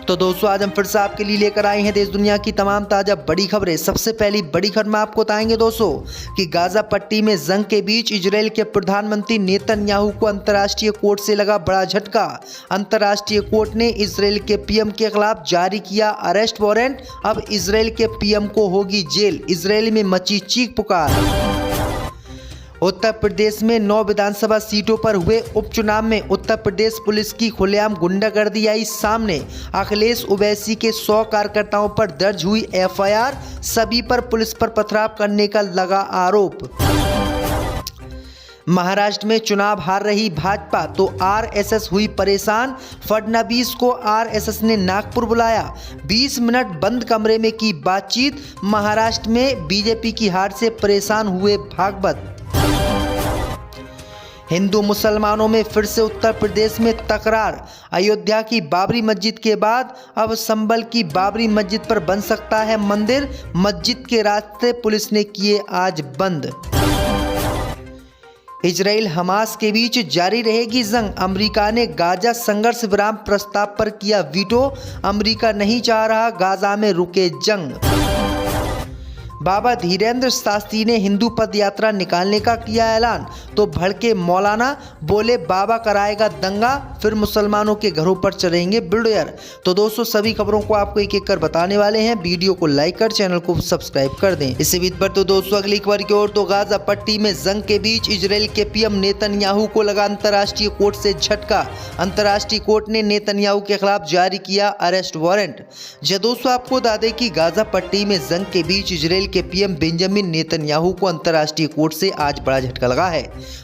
तो दोस्तों आज हम फिर से आपके लिए लेकर आए हैं देश दुनिया की तमाम ताज़ा बड़ी खबरें। सबसे पहली बड़ी खबर में आपको बताएंगे दोस्तों कि गाजा पट्टी में जंग के बीच इजराइल के प्रधानमंत्री नेतन्याहू को अंतर्राष्ट्रीय कोर्ट से लगा बड़ा झटका। अंतर्राष्ट्रीय कोर्ट ने इजराइल के पीएम के खिलाफ जारी किया अरेस्ट वारंट। अब इजराइल के पीएम को होगी जेल। इजराइल में मची चीख पुकार। उत्तर प्रदेश में 9 विधानसभा सीटों पर हुए उपचुनाव में उत्तर प्रदेश पुलिस की खुलेआम गुंडागर्दी आई सामने। अखिलेश ओवैसी के 100 कार्यकर्ताओं पर दर्ज हुई एफआईआर। सभी पर पुलिस पर पथराव करने का लगा आरोप। महाराष्ट्र में चुनाव हार रही भाजपा तो आरएसएस हुई परेशान। फडणवीस को आरएसएस ने नागपुर बुलाया। 20 मिनट बंद कमरे में की बातचीत। महाराष्ट्र में बीजेपी की हार से परेशान हुए भागवत। हिंदू मुसलमानों में फिर से उत्तर प्रदेश में तकरार। अयोध्या की बाबरी मस्जिद के बाद अब संभल की बाबरी मस्जिद पर बन सकता है मंदिर। मस्जिद के रास्ते पुलिस ने किए आज बंद। इजराइल हमास के बीच जारी रहेगी जंग। अमेरिका ने गाजा संघर्ष विराम प्रस्ताव पर किया वीटो। अमेरिका नहीं चाह रहा गाजा में रुके जंग। बाबा धीरेन्द्र शास्त्री ने हिंदू पद यात्रा निकालने का किया ऐलान तो भड़के मौलाना, बोले बाबा कराएगा दंगा, फिर मुसलमानों के घरों पर चलेंगे बुलडोजर। तो दोस्तों सभी खबरों को आपको एक एक कर बताने वाले हैं। वीडियो को लाइक कर चैनल को सब्सक्राइब कर दें। इसी बीच पर तो दोस्तों अगली खबर की ओर तो गाजा पट्टी में जंग के बीच इजराइल के पीएम नेतन्याहू को लगा अंतर्राष्ट्रीय कोर्ट से झटका। अंतर्राष्ट्रीय कोर्ट ने नेतन्याहू के खिलाफ जारी किया अरेस्ट वारंट। दोस्तों आपको बता दें कि गाजा पट्टी में जंग के बीच इजराइल के पीएम बेंजामिन नेतन्याहू को अंतर्राष्ट्रीय कोर्ट से आज बड़ा झटका लगा है।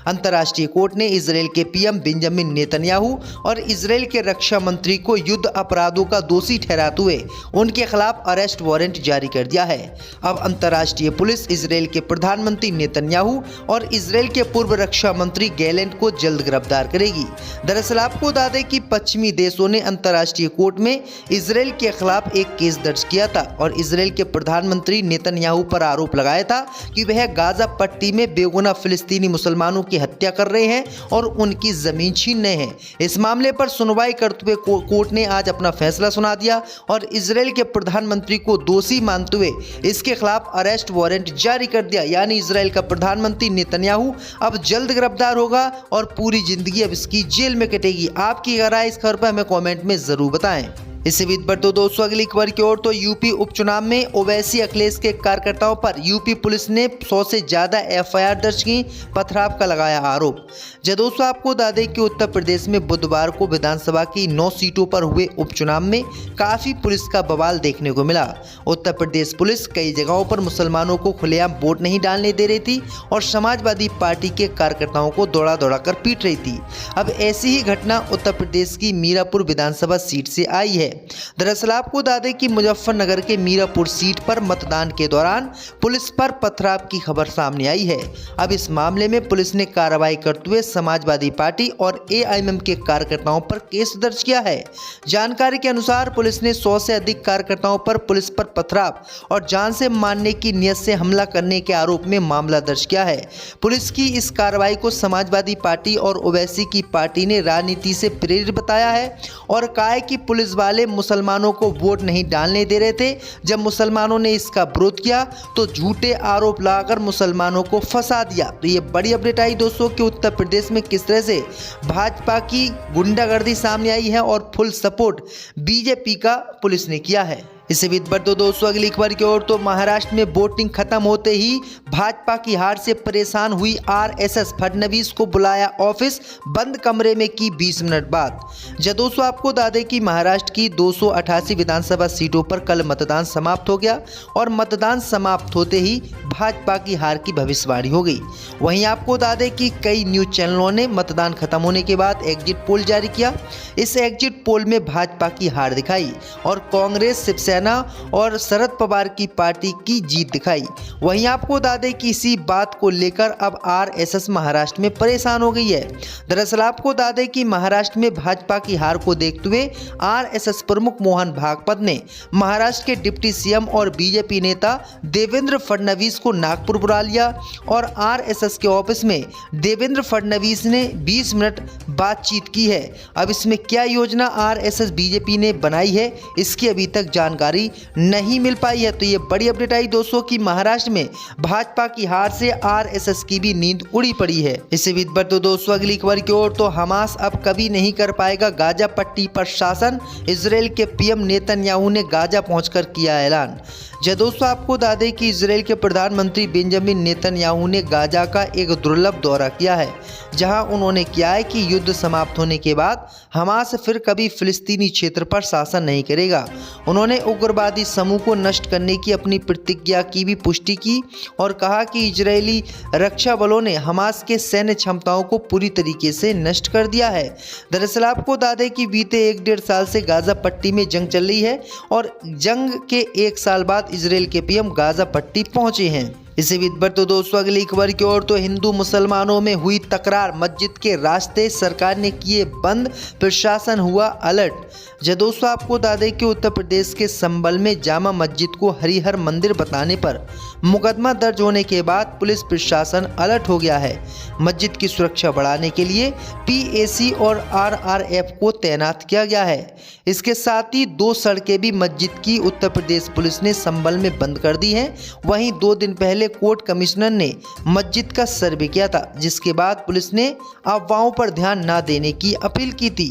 अंतर्राष्ट्रीय कोर्ट ने इजराइल के पीएम बेंजामिन नेतन्याहू और इजराइल के रक्षा मंत्री को युद्ध अपराधों का दोषी ठहराते हुए उनके खिलाफ अरेस्ट वारंट जारी कर दिया है। अब अंतर्राष्ट्रीय पुलिस इजराइल के प्रधानमंत्री नेतन्याहू और इजराइल के पूर्व रक्षा मंत्री गैलेंट को जल्द गिरफ्तार करेगी। दरअसल आपको बता दें कि पश्चिमी देशों ने अंतर्राष्ट्रीय कोर्ट में इजराइल के खिलाफ एक केस दर्ज किया था और इजराइल के प्रधानमंत्री नेतन्याहू पर आरोप लगाया था कि वह गाजा पट्टी में बेगुनाह फिलिस्तीनी मुसलमानों की हत्या कर रहे हैं और उनकी जमीन छीन रहे हैं। इस मामले पर सुनवाई करते हुए कोर्ट ने आज अपना फैसला सुना दिया और इजराइल के प्रधानमंत्री को दोषी मानते हुए इसके खिलाफ अरेस्ट वारंट जारी कर दिया। यानी इजराइल का प्रधानमंत्री नेतन्याहू अब जल्द गिरफ्तार होगा और पूरी जिंदगी अब इसकी जेल में कटेगी। आपकी राय इस खबर पर हमें कमेंट में जरूर बताएं। इसी बीच पर तो दोस्तों अगली खबर की ओर तो यूपी उपचुनाव में ओवैसी अखिलेश के कार्यकर्ताओं पर यूपी पुलिस ने 100 से ज्यादा एफआईआर दर्ज की। पथराव का लगाया आरोप। दोस्तों आपको बता दें कि उत्तर प्रदेश में बुधवार को विधानसभा की 9 सीटों पर हुए उपचुनाव में काफी पुलिस का बवाल देखने को मिला। उत्तर प्रदेश पुलिस कई जगहों पर मुसलमानों को खुलेआम वोट नहीं डालने दे रही थी और समाजवादी पार्टी के कार्यकर्ताओं को दौड़ा दौड़ा कर पीट रही थी। अब ऐसी ही घटना उत्तर प्रदेश की मीरापुर विधानसभा सीट से आई है। दरअसल आपको बता दें कि मुजफ्फरनगर के मीरापुर सीट पर मतदान के दौरान पुलिस पर पथराव की खबर सामने आई है। अब इस मामले में पुलिस ने कार्रवाई करते हुए समाजवादी पार्टी और एआईएमएम के कार्यकर्ताओं पर केस दर्ज किया है। जानकारी के अनुसार पुलिस ने 100 से अधिक कार्यकर्ताओं पर पुलिस पर पथराव और जान से मारने की नियत से हमला करने के आरोप में मामला दर्ज किया है। पुलिस की इस कार्रवाई को समाजवादी पार्टी और ओवैसी की पार्टी ने राजनीति से प्रेरित बताया है और कहा है कि पुलिस वाले मुसलमानों को वोट नहीं डालने दे रहे थे। जब मुसलमानों ने इसका विरोध किया तो झूठे आरोप लगाकर मुसलमानों को फंसा दिया। तो ये बड़ी अपडेट आई दोस्तों कि उत्तर प्रदेश में किस तरह से भाजपा की गुंडागर्दी सामने आई है और फुल सपोर्ट बीजेपी का पुलिस ने किया है। इसी बीच पर तो दोस्तों अगली खबर की ओर तो महाराष्ट्र में वोटिंग खत्म होते ही भाजपा की हार से परेशान हुई आरएसएस। फडणवीस को बुलाया ऑफिस, बंद कमरे में की 20 मिनट बात। दोस्तों आपको बता दें कि महाराष्ट्र की 288 विधानसभा सीटों पर कल मतदान समाप्त हो गया और मतदान समाप्त होते ही भाजपा की हार की भविष्यवाणी हो गई। वहीं आपको बता दें कि कई न्यूज चैनलों ने मतदान खत्म होने के बाद एग्जिट पोल जारी किया। इस एग्जिट पोल में भाजपा की हार दिखाई और कांग्रेस, शिवसेना और शरद पवार की पार्टी की जीत दिखाई। वहीं आपको बता दें कि इसी बात को लेकर अब आरएसएस महाराष्ट्र में परेशान हो गई है। दरअसल आपको बता दें कि महाराष्ट्र में भाजपा की हार को देखते हुए आरएसएस प्रमुख मोहन भागवत ने महाराष्ट्र के डिप्टी सीएम और बीजेपी नेता देवेंद्र फडणवीस को नागपुर बुला लिया और आरएसएस के ऑफिस में देवेंद्र फडणवीस ने 20 मिनट बातचीत की है। अब इसमें क्या योजना आरएसएस बीजेपी ने बनाई है, इसकी अभी तक जानकारी नहीं मिल पाई है। तो ये बड़ी अपडेट आई दोस्तों कि महाराष्ट्र में भाजपा की हार से आरएसएस की भी नींद उड़ी पड़ी है। इससे भी बढ़ तो दोस्तों अगली खबर की ओर, तो हमास अब कभी नहीं कर पाएगा गाजा पट्टी पर शासन, इजराइल के पीएम नेतन्याहू ने गाजा पहुंचकर किया ऐलान। दोस्तों आपको बता दें कि इजराइल के प्रधानमंत्री बेंजामिन नेतन्याहू ने गाजा का एक दुर्लभ दौरा किया है, जहां उन्होंने किया है कि युद्ध समाप्त होने के बाद हमास फिर कभी फिलिस्तीनी क्षेत्र पर शासन नहीं करेगा। उन्होंने उग्रवादी समूह को नष्ट करने की अपनी प्रतिज्ञा की भी पुष्टि की और कहा कि इजरायली रक्षा बलों ने हमास के सैन्य क्षमताओं को पूरी तरीके से नष्ट कर दिया है। दरअसल आपको बता दें कि बीते 1-1.5 साल से गाजा पट्टी में जंग चल रही है और जंग के 1 साल बाद इजराइल के पीएम गाजा पट्टी पहुंचे हैं। इसी बीच पर तो दोस्तों अगली खबर की ओर, तो हिंदू मुसलमानों में हुई तकरार, मस्जिद के रास्ते सरकार ने किए बंद, प्रशासन हुआ अलर्ट। दोस्तों आपको बता दें कि उत्तर प्रदेश के संभल में जामा मस्जिद को हरिहर मंदिर बताने पर मुकदमा दर्ज होने के बाद पुलिस प्रशासन अलर्ट हो गया है। मस्जिद की सुरक्षा बढ़ाने के लिए पीएसी और आरआरएफ को तैनात किया गया है। इसके साथ ही 2 सड़कें भी मस्जिद की उत्तर प्रदेश पुलिस ने संभल में बंद कर दी हैं। वहीं 2 दिन पहले कोर्ट कमिश्नर ने मस्जिद का सर्वे किया था, जिसके बाद पुलिस ने अफवाहों पर ध्यान न देने की अपील की थी।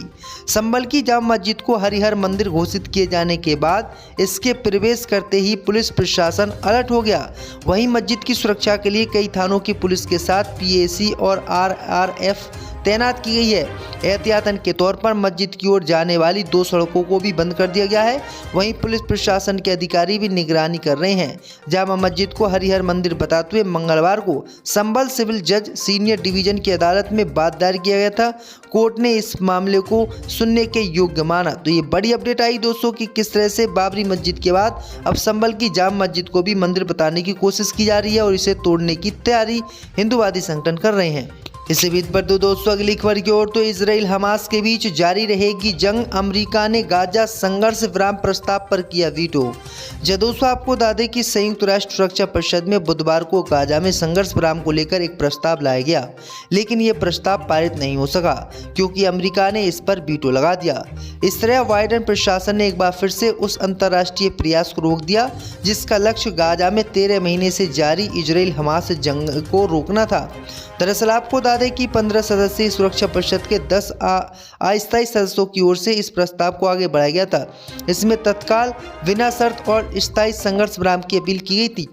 संभल की जामा मस्जिद को हरिहर मंदिर घोषित किए जाने के बाद इसके प्रवेश करते ही पुलिस प्रशासन अलर्ट हो गया। वहीं मस्जिद की सुरक्षा के लिए कई थानों की पुलिस के साथ पीएसी और आरआरएफ तैनात की गई है। एहतियातन के तौर पर मस्जिद की ओर जाने वाली 2 सड़कों को भी बंद कर दिया गया है। वहीं पुलिस प्रशासन के अधिकारी भी निगरानी कर रहे हैं। जामा मस्जिद को हरिहर मंदिर बताते हुए मंगलवार को संभल सिविल जज सीनियर डिवीजन की अदालत में बात दायर किया गया था। कोर्ट ने इस मामले को सुनने के योग्य माना। तो ये बड़ी अपडेट आई दोस्तों कि किस तरह से बाबरी मस्जिद के बाद अब संभल की जामा मस्जिद को भी मंदिर बताने की कोशिश की जा रही है और इसे तोड़ने की तैयारी हिंदूवादी संगठन कर रहे हैं। इसी बीच पर तो दोस्तों अगली खबर की ओर, तो इजराइल हमास के बीच जारी रहेगी जंग, अमेरिका ने गाजा संघर्ष विराम प्रस्ताव पर किया वीटो। दोस्तों आपको बता दें कि संयुक्त राष्ट्र सुरक्षा परिषद में बुधवार को गाजा में संघर्ष विराम को लेकर एक प्रस्ताव लाया गया, लेकिन यह प्रस्ताव पारित नहीं हो सका क्योंकि अमेरिका ने इस पर वीटो लगा दिया। इस तरह बाइडेन प्रशासन ने एक बार फिर से उस अंतर्राष्ट्रीय प्रयास को रोक दिया जिसका लक्ष्य गाजा में 13 महीने से जारी इजराइल हमास जंग को रोकना था। दरअसल आपको बता दें कि 15 सदस्यीय सुरक्षा परिषद के 10 अस्थायी सदस्यों की ओर से इस प्रस्ताव को आगे बढ़ाया गया था। इसमें तत्काल, बिना शर्त और स्थायी संघर्ष विराम की अपील की गई थी।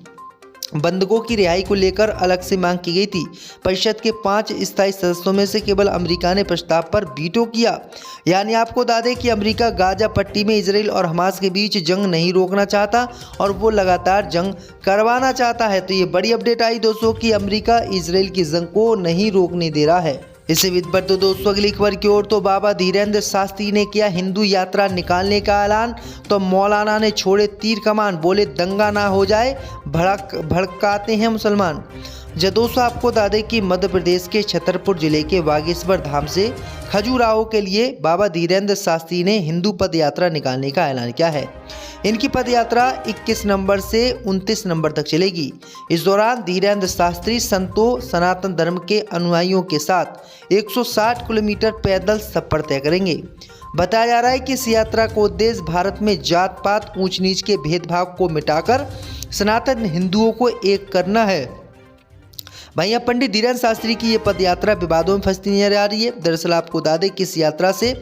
बंधकों की रिहाई को लेकर अलग से मांग की गई थी। परिषद के 5 स्थायी सदस्यों में से केवल अमेरिका ने प्रस्ताव पर वीटो किया। यानी आपको बता दें कि अमेरिका गाजा पट्टी में इजराइल और हमास के बीच जंग नहीं रोकना चाहता और वो लगातार जंग करवाना चाहता है। तो ये बड़ी अपडेट आई दोस्तों कि अमेरिका इजराइल की जंग को नहीं रोकने दे रहा है। इसी बीच पर तो दोस्तों अगली खबर की ओर, तो बाबा धीरेन्द्र शास्त्री ने किया हिंदू यात्रा निकालने का ऐलान। तो मौलाना ने छोड़े तीर कमान, बोले दंगा ना हो जाए, भड़काते हैं मुसलमान। दोस्तों आपको बता दें कि मध्य प्रदेश के छतरपुर जिले के बागेश्वर धाम से खजुराहो के लिए बाबा धीरेन्द्र शास्त्री ने हिंदू पद यात्रा निकालने का ऐलान किया है। इनकी पद यात्रा 21 नवंबर से 29 नवंबर तक चलेगी। इस दौरान धीरेन्द्र शास्त्री संतों, सनातन धर्म के अनुयायियों के साथ 160 किलोमीटर पैदल सफर तय करेंगे। बताया जा रहा है कि इस यात्रा का उद्देश्य भारत में जात पात, ऊंच नीच के भेदभाव को मिटाकर सनातन हिंदुओं को एक करना है। भैया पंडित धीरेन्द्र शास्त्री की ये पद यात्रा विवादों में फंसती नजर आ रही है। दरअसल आपको बता दें कि इस यात्रा से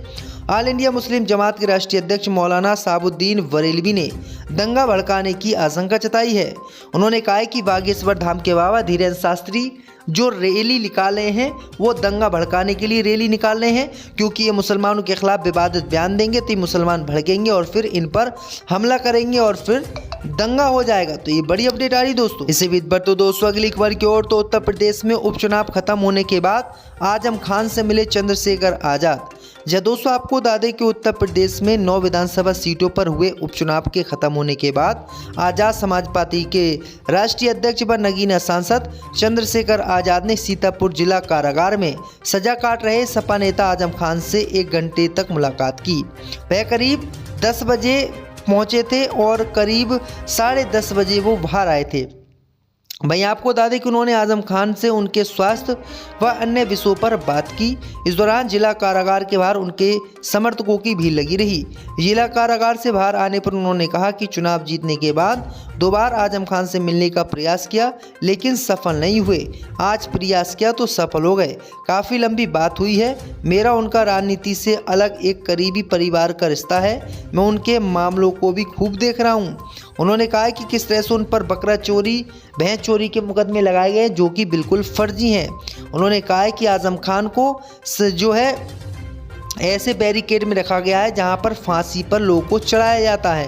ऑल इंडिया मुस्लिम जमात के राष्ट्रीय अध्यक्ष मौलाना साबुद्दीन बरेलवी ने दंगा भड़काने की आशंका जताई है। उन्होंने कहा है कि बागेश्वर धाम के बाबा धीरेन्द्र शास्त्री जो रैली निकाल रहे हैं वो दंगा भड़काने के लिए रैली निकाल रहे हैं, क्योंकि ये मुसलमानों के खिलाफ विवादित बयान देंगे तो ये मुसलमान भड़केंगे और फिर इन पर हमला करेंगे और फिर दंगा हो जाएगा। तो ये बड़ी अपडेट आ रही दोस्तों। इसी बीच पर तो दोस्तों अगली खबर की ओर, तो उत्तर प्रदेश में उपचुनाव खत्म होने के बाद आजम खान से मिले चंद्रशेखर आजाद। दोस्तों आपको बता दें कि उत्तर प्रदेश में 9 विधानसभा सीटों पर हुए उपचुनाव के खत्म होने के बाद आजाद समाज पार्टी के राष्ट्रीय अध्यक्ष व नगीना सांसद चंद्रशेखर आजाद ने सीतापुर जिला कारागार में सजा काट रहे सपा नेता आजम खान से 1 घंटे तक मुलाकात की। वह करीब 10 बजे पहुंचे थे और करीब 10:30 बजे वो बाहर आए थे। वहीं आपको बता दें कि उन्होंने आजम खान से उनके स्वास्थ्य व अन्य विषयों पर बात की। इस दौरान जिला कारागार के बाहर उनके समर्थकों की भीड़ लगी रही। जिला कारागार से बाहर आने पर उन्होंने कहा कि चुनाव जीतने के बाद 2 बार आजम खान से मिलने का प्रयास किया लेकिन सफल नहीं हुए। आज प्रयास किया तो सफल हो गए। काफ़ी लंबी बात हुई है। मेरा उनका राजनीति से अलग एक करीबी परिवार का रिश्ता है। मैं उनके मामलों को भी खूब देख रहा हूँ। उन्होंने कहा कि किस तरह से उन पर बकरा चोरी, भैंस चोरी के मुकदमे लगाए गए जो कि बिल्कुल फर्जी हैं। उन्होंने कहा है कि आजम खान को जो है ऐसे बैरिकेड में रखा गया है जहां पर फांसी पर लोगों को चढ़ाया जाता है।